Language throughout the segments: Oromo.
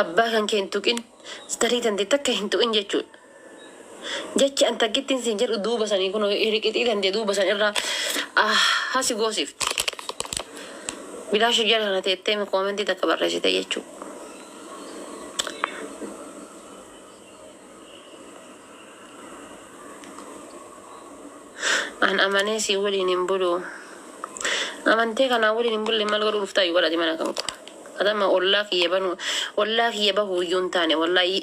abbaa kan keen tuqin starii tan takka hin tuqin jechuudha. Jechi an takkittiin siin jedhu duuba sanii kun hiriqixii dandee duuba san irraa hasi goosifti. Bilaash jala kana teettee koomentii takka barreessite jechuudha. An amanee si waliin hin bulu. Amantee kanaa waliin hin bulle maal godhu dhuftaa yoo godhate mana kanku. Adama ollaa kiyya bahuu iyyuu hin taane wallaahi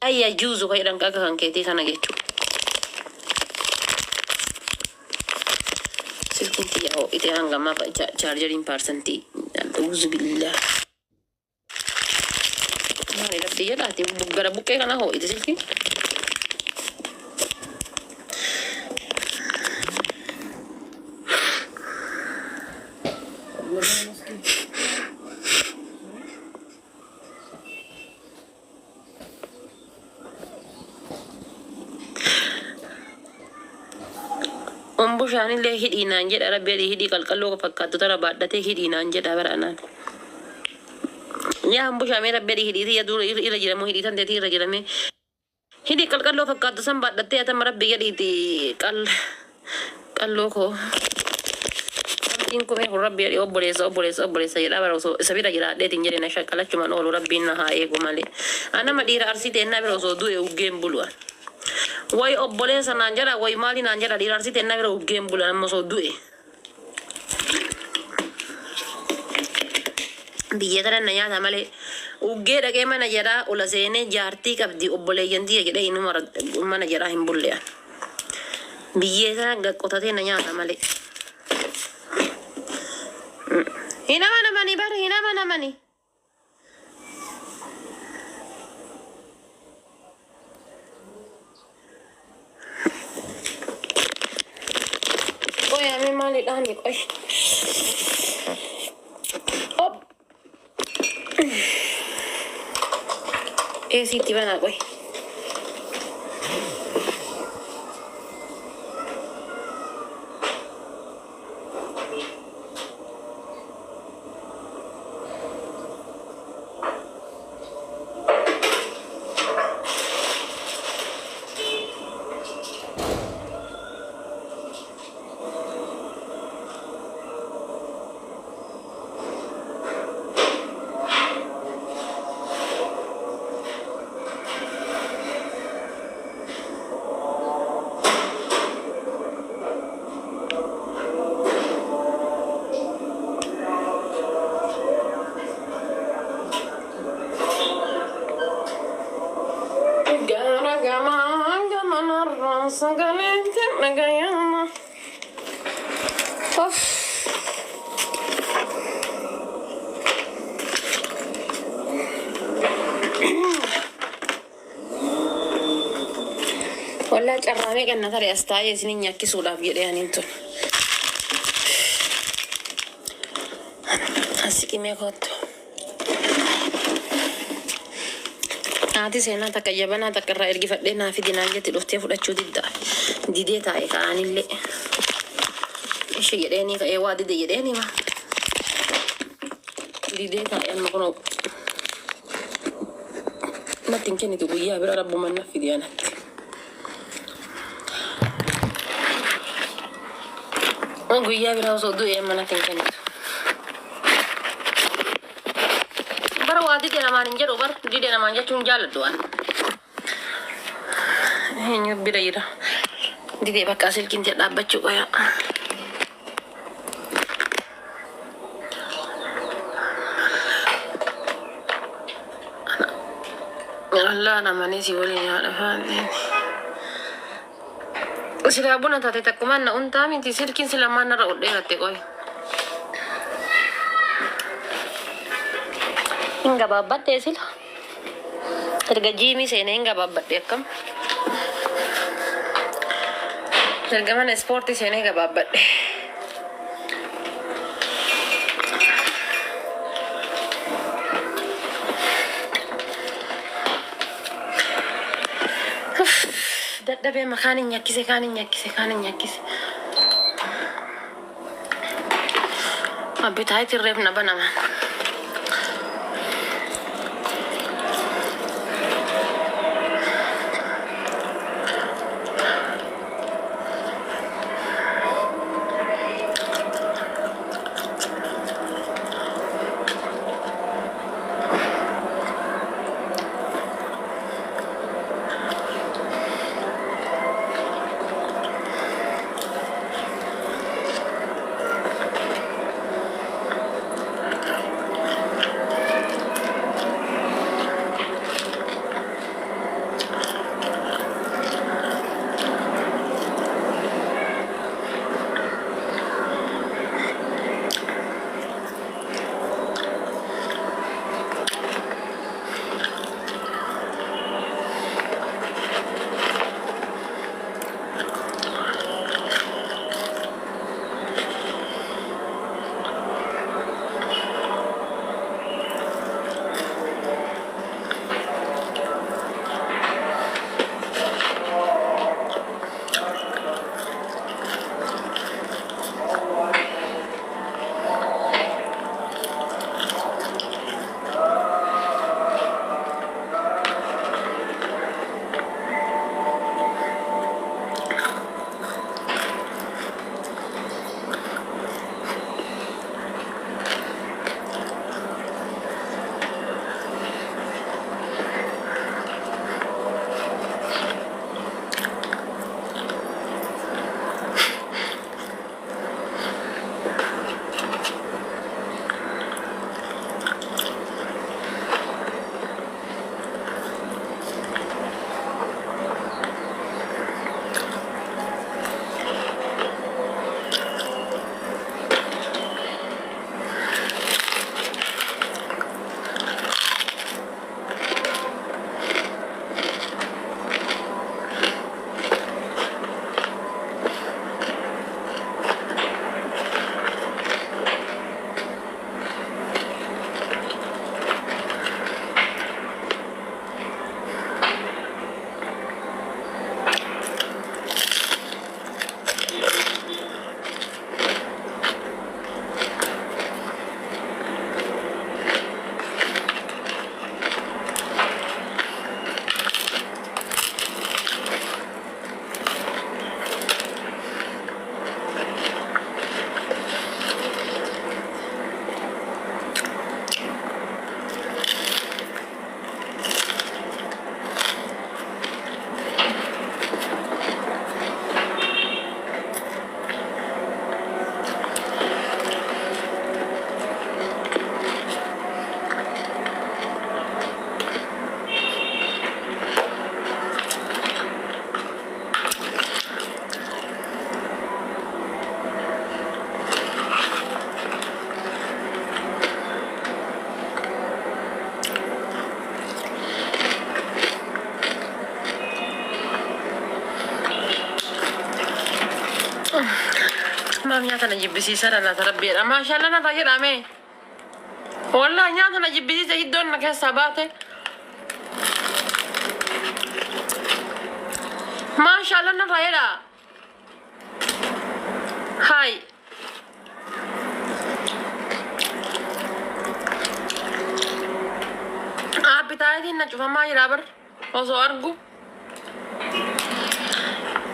ayya juuzu fayyadhan akka kan keetii kana jechuudha. Silkiin kiyya ite hangamaa chaarjeriin paarsantii uzu billaa. Maali dhabdee jedhaati gara buqqee kana hoo ite silkiin. Bushaan illee hidhiinaan jedha rabbi hidhii qalqalloo fakkaatu tara baadhatee hidhiinaan jedha baranaan. Yaa bushaamee rabbi hidhiitii yaaduu irra jiramu hidhii tan teetii irra jirame. Hidhii qalqalloo fakkaatu san baadhatee atama rabbi jedhiiti qalloo koo. Rabbiin kumee kun rabbi jedhi obboleessa jedha bara osoo isa bira jiraadheetiin jedhe na shakkalachumaan oolu rabbiin na haa eegu malee. Anama dhiira arsii teennaa bira osoo du'e uggeen bulu'an. Way obboleessa naan jedha way maali naan jedha dhiirarsi teennaa bira uggeen bulan amma osoo du'e. Biyya tana na nyaata malee uggee dhaqee mana jedhaa ola seenee jaartii qabdi obboleeyyantii jedhee inuma mana jedhaa hin bulle'an. Biyyee tana qotatee na nyaata malee. Hin amanamanii bara hin amanamanii. Oya me mali dani koy. Op. Siti bana koy. Sangalente nagayama. Of. Walla carrame kan natare astaye sinin nyakkisuudhaaf jedhe anin tun. Asikime kotto. Ati seenaa takka jabanaa takka irraa ergifadhee naa fidinaan jetti dhuftee fudhachuu didee taa'e ka'anillee. Ishee jedheenii ka'ee waa dide jedheenii ma. Didee taa'e amma kunoo. Natti hin kennitu guyyaa bira rabbumaan na fidee anatti. Guyyaa bira osoo du'e amma natti hin kennitu. Dide namaan hin jedhu bar dide namaan jechuun jaaladhu waan. Eenyu bira jira. Dide bakka silkiin jedha dhaabbachuu qoya. Allah namani si waliin yaadha faanteen. Sila buna taate takkumaan na untaa miti silkiin sila maan narra udheeratte qoya. Enggak babat ya sih. Harga Jimmy sini enggak babat ya kam. Harga mana sporty sini enggak babat. Dadhabee makaaniin nyakkise. Appetite irreefna banama. ما نياتنا جبسي سنة تربية ما شاء الله أنا راجل أمي والله نياتنا جبسي زي دون نكيس سباتة ما شاء الله أنا راجل هاي بتاعتي نشوفها ما يرابر وصوركو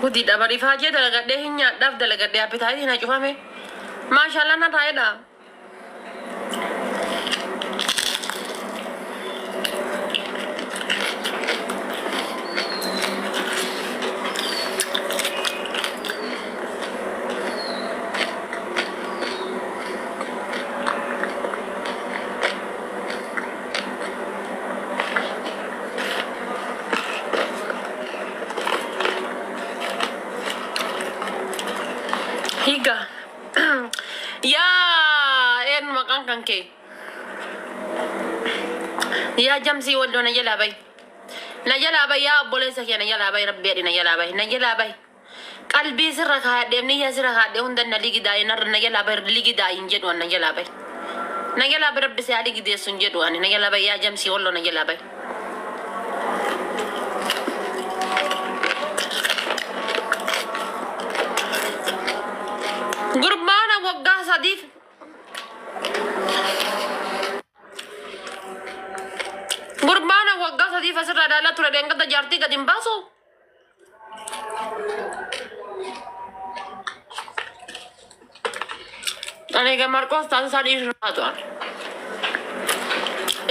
ودي دبري فاجئ دلقة ده هنيا دف دلقة ده بتاعتي نشوفها ما شاء الله أنا راجل Higa. Ya, en makan kanke. Ya jam si wado na yala bay. Na yala bay ya boleh sakya na yala bay rabbi na yala bay. Na yala bay. Qalbi sirra khade ni ya sirra khade hunda na ligi day na yala bay ligi day injedo na yala bay. Na yala bay rabbi sa ligi de sunjedo ani na yala bay ya jam si wado na yala bay. Grup mana wagga sadif Gurbana wagga sadii fasirraa daalaa ture deengata jaartii gadi hin baasu. Ani egaa Marqoos taasisaa dhiirri taatuan.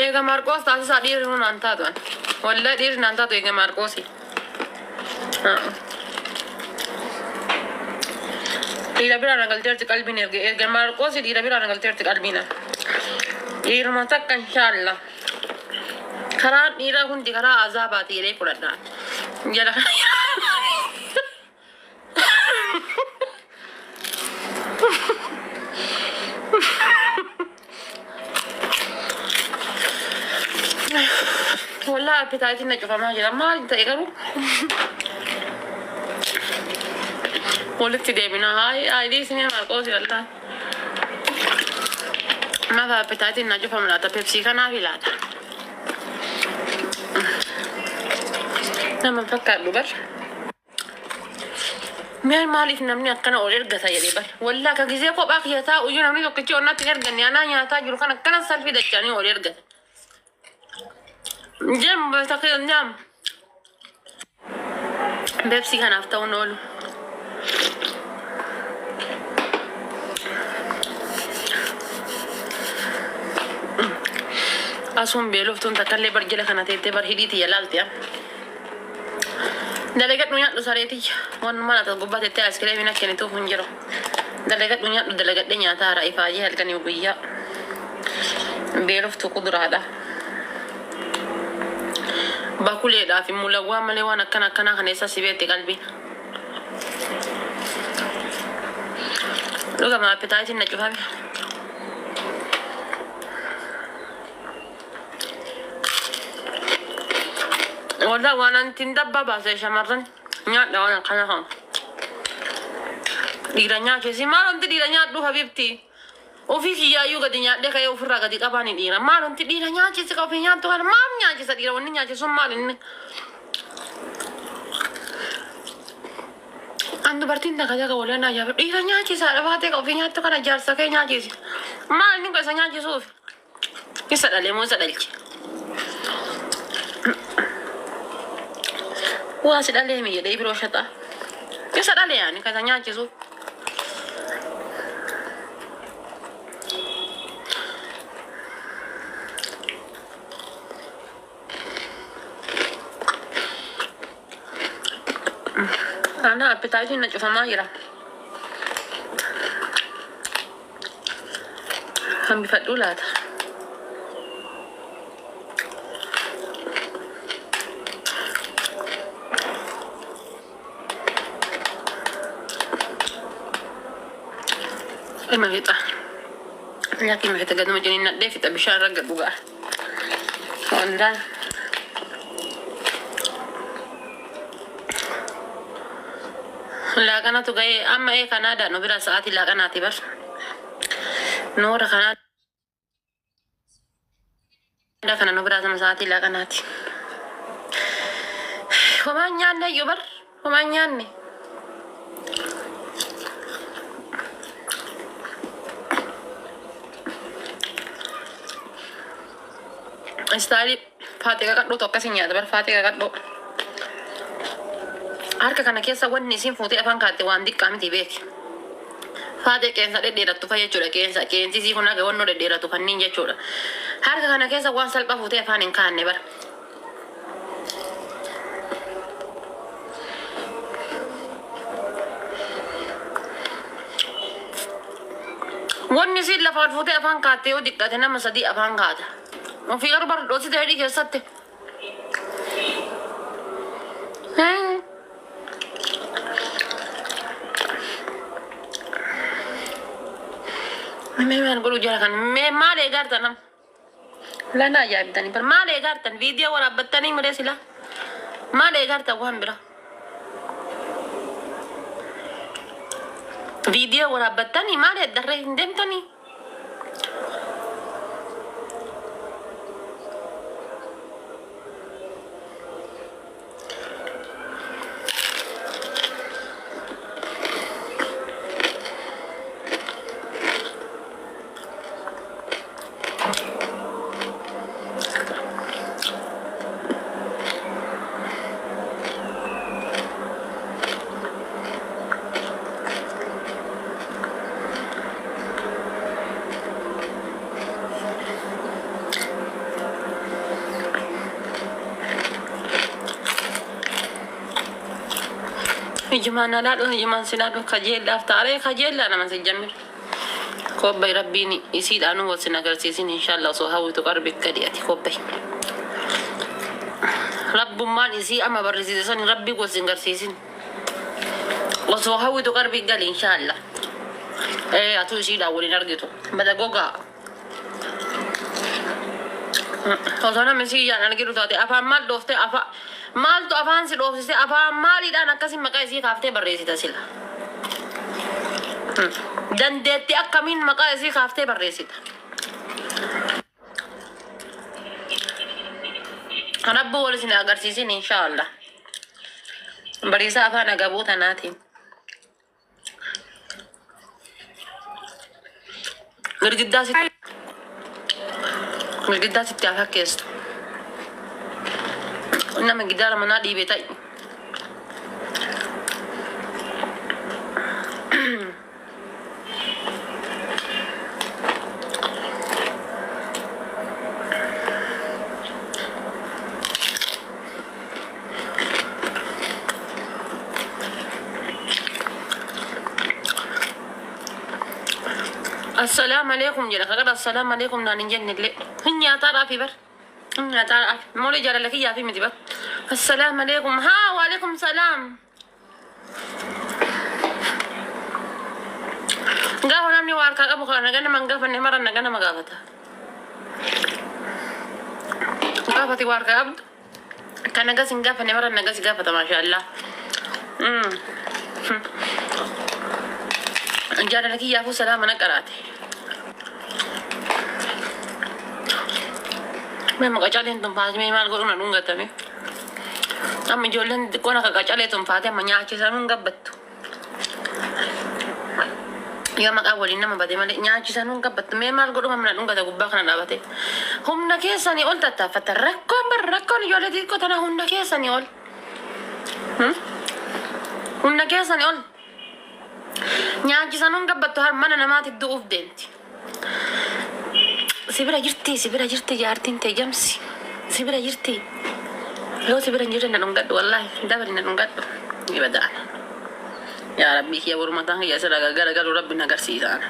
Egaa Marqoos taasisaa dhiirri naan taatuan. Wallahi dhiirri naan taatu egaa Marqoosi. Dhiira biraa nagalteerti qalbiin egaa Marqoosi dhiira biraa nagalteerti qalbiina. Dhiiruma takka inshaalla. Karaa dhiiraa hundi karaa azaabaati jedhee fudhadhaan. Jala kana. Wallah appetaatiin na cufamaa jira. Maal ta'e garuu? Walitti deebina. Haayidii isinii Marqoosi waltaa. Maaf appetaatiin na cufamu laata? Pepsii kanaaf ilaata. Nama fakkaadhu bar. Meel maaliif namni akkana ol ergata jedhee bar. Wallah akka gisee kophaa kiyyataa uyyuu namni tokkichi onnatti hin erganne anaa nyaataa jiru kan akkana salphii dachanii ol ergata. Jam takil jam. Pepsi kanaaf ta'uun oolu. Asuun beeloftuun takkallee barjila kana teettee bar hidhiiti yalaalti. Dalagadhu nyaadhu sareetiyya. Waan mana ta'u gubbaa teettee askiriimiin akka inni tuuf hin jiru. Dalagadhu nyaadhu dalagadhee nyaataa haaraa ifaayee halkanii guyyaa. Beeloftuu kuduraadha. Bakuleedhaaf mulawwaa malee waan akkana akkanaa kan eessa sibeetti qalbii. Dhugama appetaayitiin na cufame. Waldaa waan antiin dabbaa baasee shamarran nyaadha waan akkana kan. Dhiira nyaachisi maal wanti dhiira nyaadhu habibti. Ofii kiyyaayyuu gadi nyaadhee ka'ee ofirraa gadi qabaani dhiira. Maal wanti dhiira nyaachisi ka ofii nyaattu kana maal nyaachisa dhiira wanni nyaachisuun maal inni. An dubartiin takka jaga walii naa jaabe dhiira nyaachisa dhabaatee ka ofii nyaattu kana jaarsa kee nyaachisi. Maal inni isa nyaachisuuf. Isa dhalee moo isa dhalche. Waa si dhalee mi jedhee biroo shataa. Isa dhalee yaani ka isa nyaachisuuf. Ana appetaayitiin na cufamaa jira. Hambifadhuu laata. Ilma fixa. Nyaati ilma fixa gaduma jiniin nadhee fixa bishaan ragga dhugaa. Wandaan. Laaqana tu ga'ee amma Kanaada nu bira sa'aatii laaqanaati bar. Noora Kanaada kana nu bira sama sa'aatii laaqanaati. Homaan nyaanne iyyuu bar. Homaan nyaanne. Istaayilii faatee qaqadhuu tokko akkasii nyaata bar faatee qaqadhuu. Harka kana keessa wanni isin fuutee afaan kaatte waan xiqqaa miti beeki. Faatee qeensa dhedheerattu fa jechuudha qeensi isii kun aga wannoo dhedheeratu fanniin jechuudha. Harka kana keessa waan salphaa fuutee afaan hin kaanne bara. Wanni isin lafaan fuutee afaan kaatte yoo xiqqate nama sadii afaan kaata. Ofii garuu bara dhoosite hedhii keessatti. Memang guru jalan memang legar tanam. Lana aja bitani per ma legar tan video orang betani mere sila. Ma legar ta wan bira. Video orang betani ma le darre indem tani. إجمانا لا إجمان سنادو خجيل دفتاري خجيل أنا ما سجمر كوبي ربيني يسيد أنو وسنقر سيسين إن شاء الله صهاوي تقربك كدياتي كوبي رب ما نسي أما برزيزان ربي وسنقر سيسين وصهاوي تقربك قال إن شاء الله إيه أتو يسيد أولي نرجتو بدا قوقا وصانا مسيجان أنا كيلو تاتي أفا مال دوفتي أفا مال تو أفان سي دوفتي أفا مالي دا نكاسي مكايسي خافتي برزي تسيلا دندتي أكمين مكايسي خافتي برزي أنا بقول سنة أقرسيسين إن شاء الله بريسا أفا نقبوت ناتي القداسي بتاعها كيست إنما قدارة منادي بيتاي السلام عليكم جل خير السلام عليكم نانجن اللي هني ترى في بر هني ترى مولي جل لك يا في مدبر السلام عليكم ها وعليكم السلام قهوة نمني واركا أبو خان نجنا من قهوة نمر نجنا ما قهوته قهوتي واركا أبد كان نجس قهوة نمر نجس قهوة ما شاء الله جل لك يا فو سلام أنا قرأته मैं मगाचाले तुम पास में माल करूँ ना लूँगा तभी अब मैं जोलन को ना कगाचाले तुम पाते मैं यहाँ चीज़ लूँगा बत्तू या मगा बोली ना मैं बते मैं यहाँ चीज़ लूँगा बत्तू मैं माल करूँ मैं लूँगा तो गुब्बा खाना लाते हम ना कैसा नहीं ओल तत्ता फतर रक्को नहीं जोले दिल को तना हम ना कैसा नहीं ओल हम ना कैसा नहीं ओल यहाँ चीज़ लूँगा बत्तू हर मन ना माती दो उफ देंती سبرا جرتي جارتين تجمسي سبرا جرتي لو سبرا جرتي ننقد والله دبر ننقد يبدا يا ربي يا ورمتان يا سرا غرغر ربنا غرسي انا